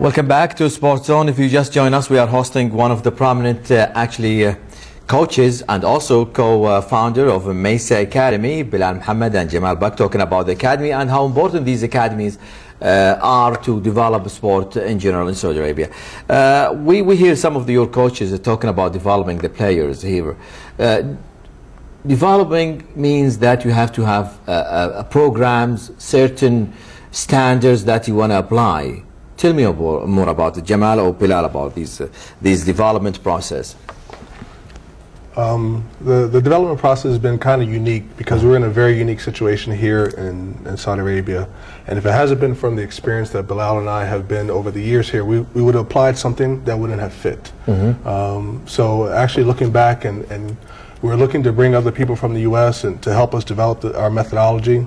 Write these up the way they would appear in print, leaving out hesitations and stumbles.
Welcome back to Sports Zone. If you just join us, we are hosting one of the prominent coaches and also co-founder of MESA Academy, Bilal Muhammad and Jemel Buck, talking about the academy and how important these academies are to develop sport in general in Saudi Arabia. We hear some of your coaches talking about developing the players here. Developing means that you have to have programs, certain standards that you want to apply. Tell me more about it, Jamal or Bilal, about these development process. The development process has been kind of unique because we're in a very unique situation here in Saudi Arabia. And if it hasn't been from the experience that Bilal and I have been over the years here, we would have applied something that wouldn't have fit. So actually looking back, and we're looking to bring other people from the U.S. and to help us develop our methodology.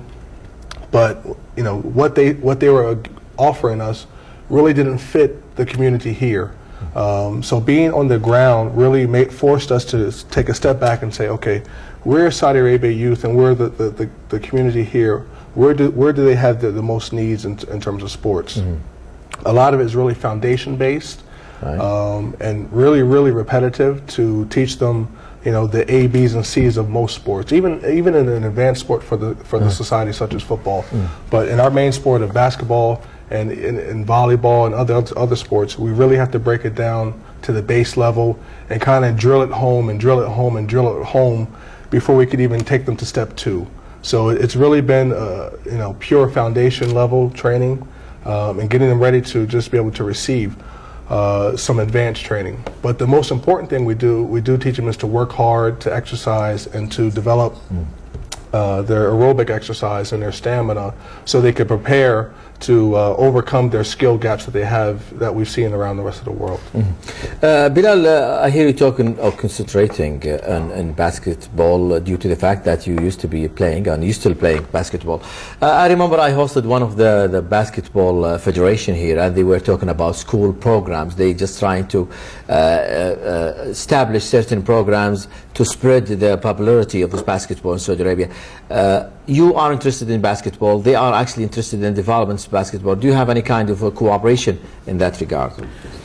But you know what they were offering us really didn't fit the community here. So being on the ground really forced us to take a step back and say, okay, we're Saudi Arabia youth and we're the community here. Where do they have the most needs in terms of sports? A lot of it is really foundation based, and really repetitive to teach them, you know, the A, B's, and C's of most sports, even in an advanced sport for the society such as football. But in our main sport of basketball and in volleyball and other sports, we really have to break it down to the base level and kind of drill it home and drill it home and drill it home before we could even take them to step 2. So it's really been you know, pure foundation level training and getting them ready to just be able to receive some advanced training. But the most important thing we do teach them is to work hard, to exercise, and to develop their aerobic exercise and their stamina so they could prepare to overcome their skill gaps that they have that we've seen around the rest of the world. Bilal, I hear you talking or concentrating in basketball due to the fact that you used to be playing and you're still playing basketball. I remember I hosted one of the basketball federation here, and they were talking about school programs. They just trying to establish certain programs to spread the popularity of this basketball in Saudi Arabia. You are interested in basketball. They are actually interested in development of basketball. Do you have any kind of cooperation in that regard?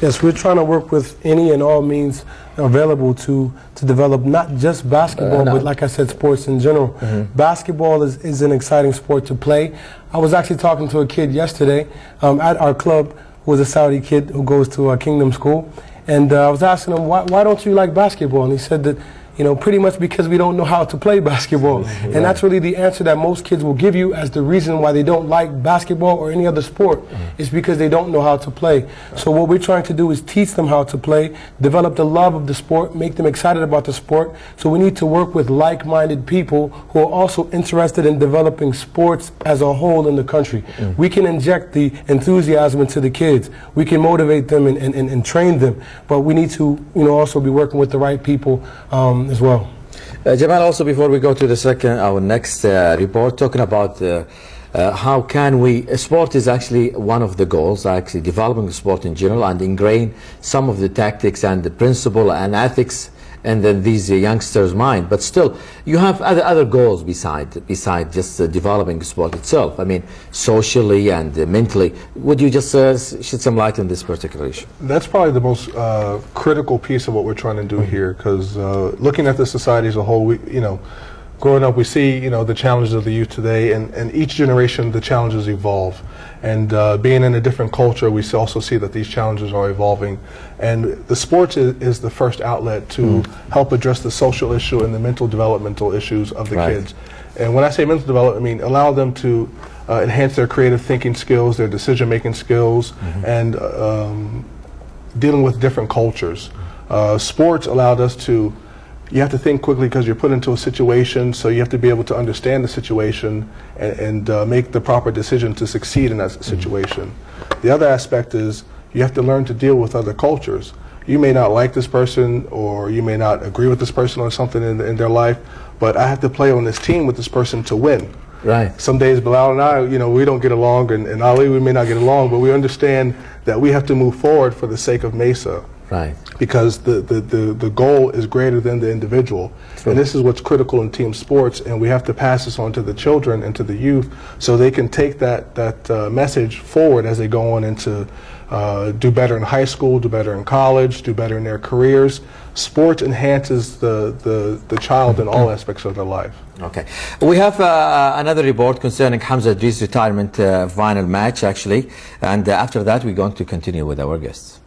Yes, we're trying to work with any and all means available to develop not just basketball, but like I said, sports in general. Basketball is an exciting sport to play. I was actually talking to a kid yesterday at our club who was a Saudi kid who goes to a Kingdom school, and I was asking him, why don't you like basketball? And he said that, you know, pretty much because we don't know how to play basketball. And that's really the answer that most kids will give you as the reason why they don't like basketball or any other sport. Is because they don't know how to play. So what we're trying to do is teach them how to play, develop the love of the sport, make them excited about the sport. So we need to work with like-minded people who are also interested in developing sports as a whole in the country. We can inject the enthusiasm into the kids. We can motivate them and train them. But we need to, you know, also be working with the right people as well. Jamal, also before we go to our next report, talking about how can sport is actually one of the goals, actually developing the sport in general and ingrain some of the tactics and the principle and ethics in these youngsters' mind. But still, you have other goals beside just developing the sport itself. I mean, socially and mentally. Would you just shed some light on this particular issue? That's probably the most critical piece of what we're trying to do here, because looking at the society as a whole, you know, growing up, we see, you know, the challenges of the youth today, and each generation the challenges evolve. And being in a different culture, we also see that these challenges are evolving. And the sports is the first outlet to help address the social issue and the mental developmental issues of the kids. And when I say mental development, I mean allow them to enhance their creative thinking skills, their decision-making skills, and dealing with different cultures. Sports allowed us to, you have to think quickly because you're put into a situation, so you have to be able to understand the situation and make the proper decision to succeed in that situation. The other aspect is you have to learn to deal with other cultures. You may not like this person, or you may not agree with this person on something in their life, but I have to play on this team with this person to win. Right. Some days Bilal and I, you know, we don't get along, and Ali, we may not get along, but we understand that we have to move forward for the sake of MESA. Right. Because the goal is greater than the individual. True. And this is what's critical in team sports, and we have to pass this on to the children and to the youth so they can take that message forward as they go on into do better in high school, do better in college, do better in their careers. Sports enhances the child in all aspects of their life. Okay. We have another report concerning Hamza Idris' retirement final match, actually, and after that we're going to continue with our guests.